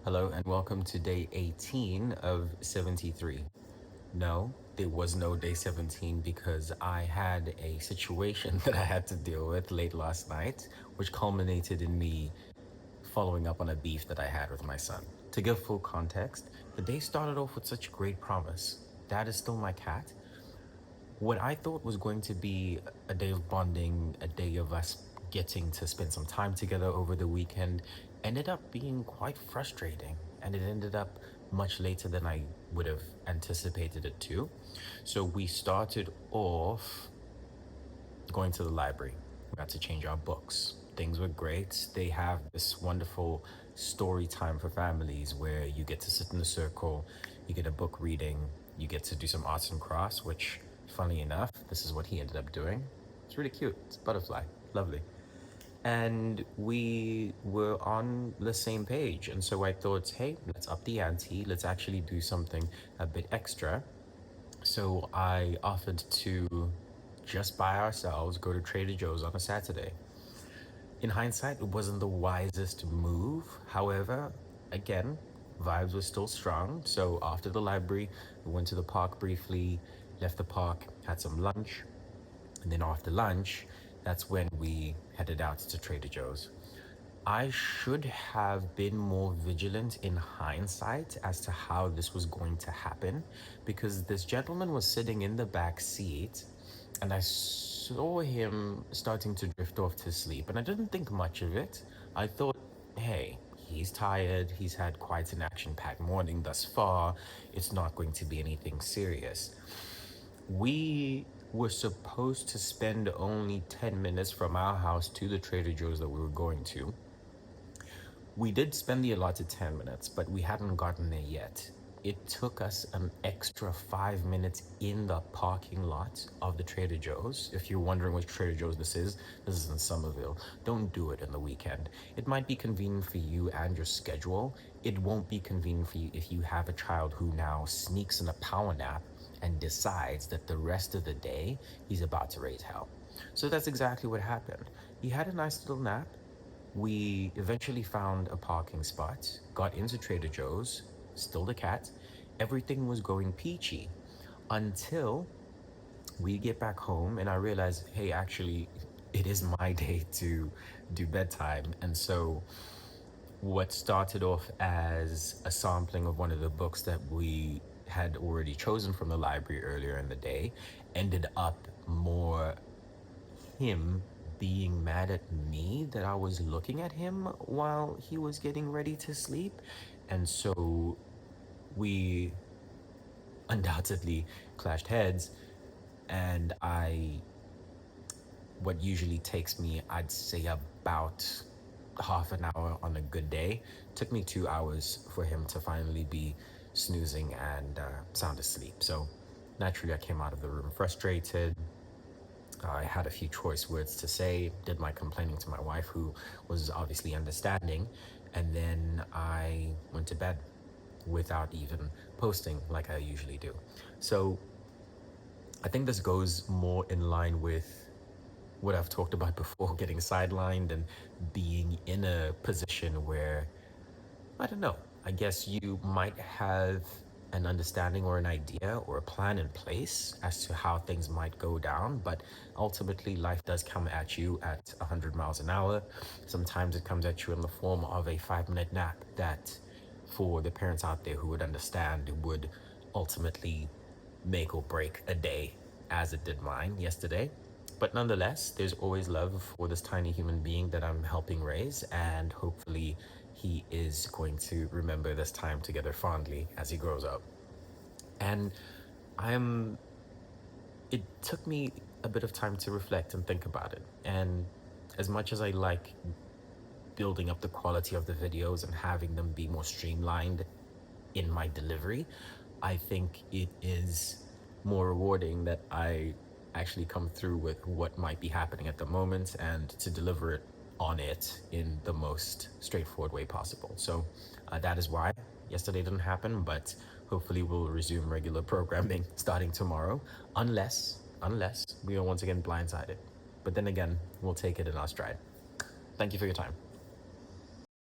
Hello and welcome to day 18 of 73. No, there was no day 17 because I had a situation that I had to deal with late last night, which culminated in me following up on a beef that I had with my son. To give full context, the day started off with such great promise. Dad is still my cat. What I thought was going to be a day of bonding, a day of us getting to spend some time together over the weekend, ended up being quite frustrating. And it ended up much later than I would have anticipated it to. So we started off going to the library. We got to change our books. Things were great. They have this wonderful story time for families where you get to sit in a circle, you get a book reading, you get to do some arts and crafts, which, funny enough, this is what he ended up doing. It's really cute. It's a butterfly. Lovely. And we were on the same page. And so I thought, hey, let's up the ante. Let's actually do something a bit extra. So I offered to just by ourselves go to Trader Joe's on a Saturday. In hindsight, it wasn't the wisest move. However, again, vibes were still strong. So after the library, we went to the park briefly, left the park, had some lunch, and then after lunch, that's when we headed out to Trader Joe's. I should have been more vigilant in hindsight as to how this was going to happen because this gentleman was sitting in the back seat and I saw him starting to drift off to sleep and I didn't think much of it. I thought, hey, he's tired, he's had quite an action packed morning thus far, it's not going to be anything serious. We were supposed to spend only 10 minutes from our house to the Trader Joe's that we were going to. We did spend the allotted 10 minutes, but we hadn't gotten there yet. It took us an extra 5 minutes in the parking lot of the Trader Joe's. If you're wondering which Trader Joe's this is in Somerville. Don't do it in the weekend. It might be convenient for you and your schedule. It won't be convenient for you if you have a child who now sneaks in a power nap and decides that the rest of the day he's about to raise hell. So that's exactly what happened. He had a nice little nap. We eventually found a parking spot, got into Trader Joe's, still the cat. Everything was going peachy until we get back home and I realized, hey, actually, it is my day to do bedtime. And so, what started off as a sampling of one of the books that we had already chosen from the library earlier in the day ended up more him being mad at me that I was looking at him while he was getting ready to sleep. And so we undoubtedly clashed heads. And what usually takes me, I'd say about half an hour on a good day, took me 2 hours for him to finally be snoozing and sound asleep. So naturally, I came out of the room frustrated. I had a few choice words to say, did my complaining to my wife, who was obviously understanding, and then I went to bed without even posting like I usually do. So I think this goes more in line with what I've talked about before, getting sidelined and being in a position where, I don't know, I guess you might have an understanding or an idea or a plan in place as to how things might go down, but ultimately life does come at you at 100 miles an hour. Sometimes it comes at you in the form of a 5 minute nap that, for the parents out there who would understand, would ultimately make or break a day, as it did mine yesterday. But nonetheless, there's always love for this tiny human being that I'm helping raise, and hopefully he is going to remember this time together fondly as he grows up. And I'm it took me a bit of time to reflect and think about it. And as much as I like building up the quality of the videos and having them be more streamlined in my delivery, I think it is more rewarding that I actually come through with what might be happening at the moment and to deliver it on it in the most straightforward way possible. So that is why yesterday didn't happen, but hopefully we'll resume regular programming starting tomorrow, unless we are once again blindsided. But then again, we'll take it in our stride. Thank you for your time.